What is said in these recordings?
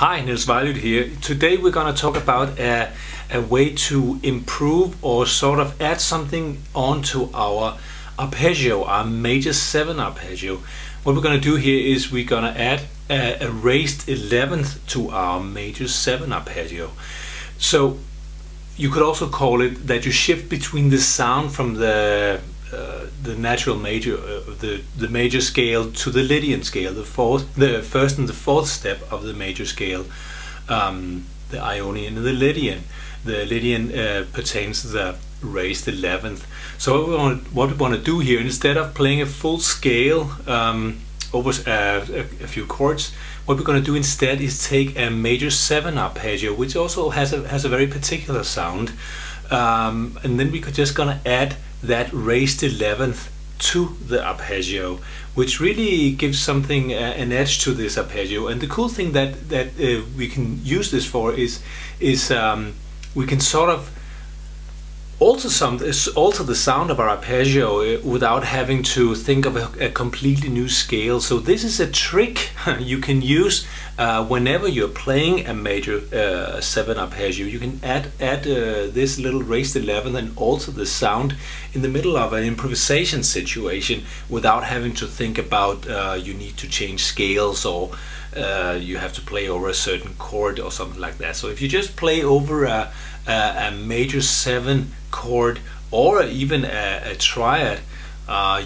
Hi, Niels Vejlyd here. Today we're going to talk about a way to improve or sort of add something onto our arpeggio, our major 7 arpeggio. What we're going to do here is we're going to add a raised 11th to our major 7 arpeggio. So you could also call it that you shift between the sound from the natural major, the major scale to the Lydian scale, the first and the fourth step of the major scale, the Ionian and the Lydian. The Lydian pertains to the raised 11th. So what we want to do here, instead of playing a full scale over a few chords, what we're going to do instead is take a major 7 arpeggio, which also has a very particular sound, and then we're just going to add that raised 11th to the arpeggio, which really gives something an edge to this arpeggio. And the cool thing that we can use this for is we can sort of alter the sound of our arpeggio without having to think of a completely new scale. So this is a trick you can use whenever you're playing a major 7 arpeggio. You can add this little raised 11 and alter the sound in the middle of an improvisation situation without having to think about you need to change scales or you have to play over a certain chord or something like that. So if you just play over a major 7 chord or even a triad,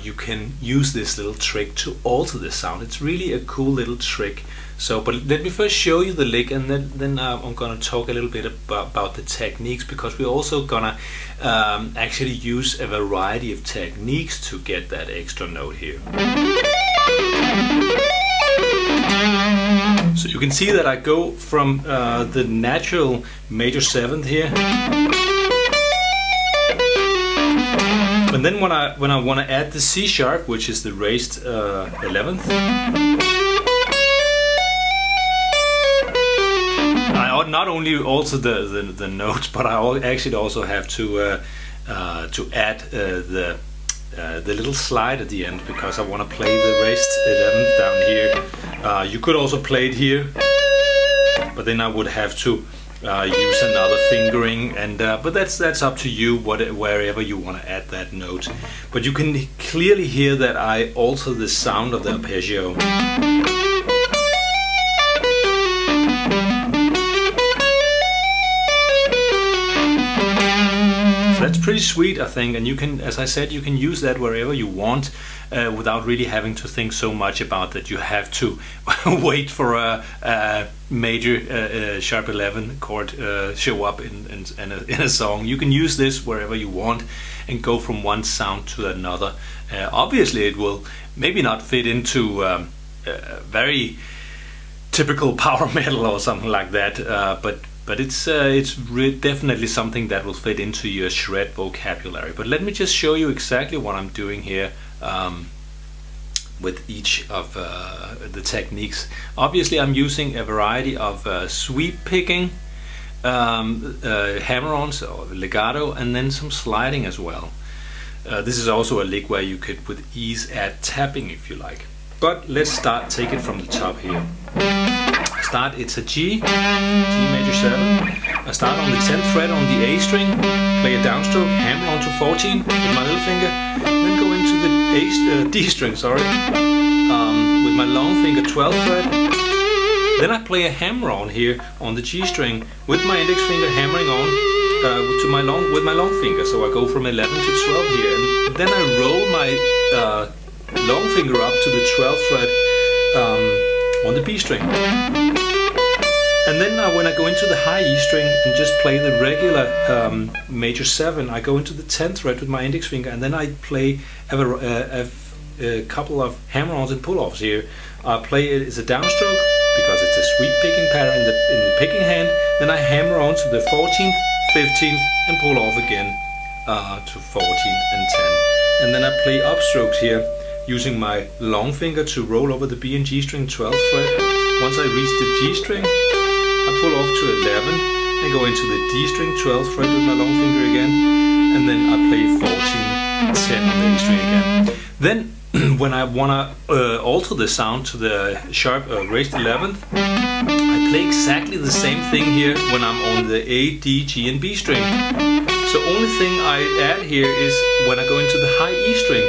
you can use this little trick to alter the sound. It's really a cool little trick. So, but let me first show you the lick, and then I'm gonna talk a little bit about the techniques, because we're also gonna actually use a variety of techniques to get that extra note here. So you can see that I go from the natural major 7th here, and then when I want to add the C sharp, which is the raised 11th, I not only alter the notes, but I actually also have to add the little slide at the end, because I want to play the raised 11th down here. You could also play it here, but then I would have to use another fingering, and but that's up to you, wherever you want to add that note. But you can clearly hear that I alter the sound of the arpeggio. That's pretty sweet, I think, and you can, as I said, you can use that wherever you want without really having to think so much about that you have to wait for a major sharp 11 chord show up in a song. You can use this wherever you want and go from one sound to another. Obviously it will maybe not fit into very typical power metal or something like that, but it's definitely something that will fit into your shred vocabulary. But let me just show you exactly what I'm doing here with each of the techniques. Obviously I'm using a variety of sweep picking, hammer-ons or legato, and then some sliding as well. This is also a lick where you could with ease add tapping if you like. But let's take it from the top here. It's a G major 7. I start on the 10th fret on the A string, play a downstroke, hammer onto 14 with my little finger, then go into the D string, sorry, with my long finger 12th fret. Then I play a hammer on here on the G string with my index finger hammering on with my long finger. So I go from 11 to 12 here, and then I roll my long finger up to the 12th fret on the B string. And then when I go into the high E string and just play the regular major 7, I go into the 10th fret with my index finger, and then I play a couple of hammer-ons and pull-offs here. I play it as a downstroke because it's a sweep picking pattern in the picking hand. Then I hammer on to the 14th, 15th, and pull off again to 14 and 10. And then I play upstrokes here, using my long finger to roll over the B and G string 12th fret. Once I reach the G string, I pull off to 11 and go into the D string 12th fret with my long finger again, and then I play 14, 10 on the A string again. Then when I want to alter the sound to the sharp raised 11th, I play exactly the same thing here when I'm on the A, D, G and B string. So only thing I add here is when I go into the high E string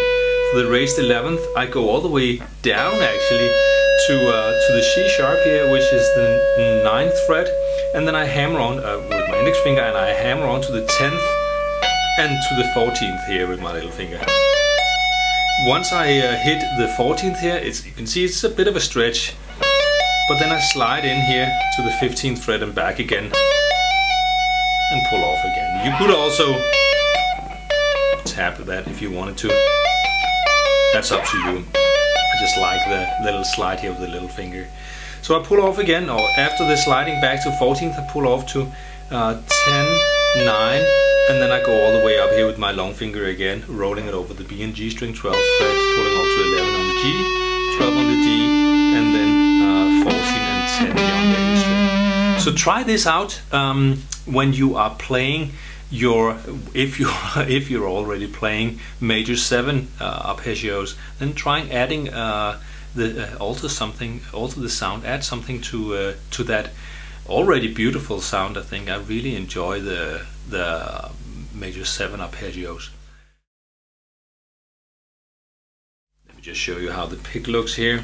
for the raised 11th, I go all the way down actually to the C sharp here, which is the 9th fret, and then I hammer on with my index finger, and I hammer on to the 10th and to the 14th here with my little finger. Once I hit the 14th here, you can see it's a bit of a stretch, but then I slide in here to the 15th fret and back again and pull off again. You could also tap that if you wanted to. That's up to you. I just like the little slide here with the little finger. So I pull off again, or after the sliding back to 14th, I pull off to 10, 9, and then I go all the way up here with my long finger again, rolling it over the B and G string, 12th fret, pulling off to 11 on the G, 12 on the D, and then 14 and 10 here on the A string. So try this out when you are playing your, if you're already playing major 7 arpeggios, then try adding alter the sound, add something to that already beautiful sound. I think I really enjoy the major 7 arpeggios. Let me just show you how the pick looks here.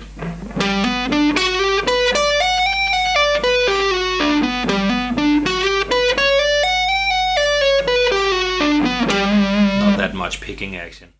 Not that much picking action.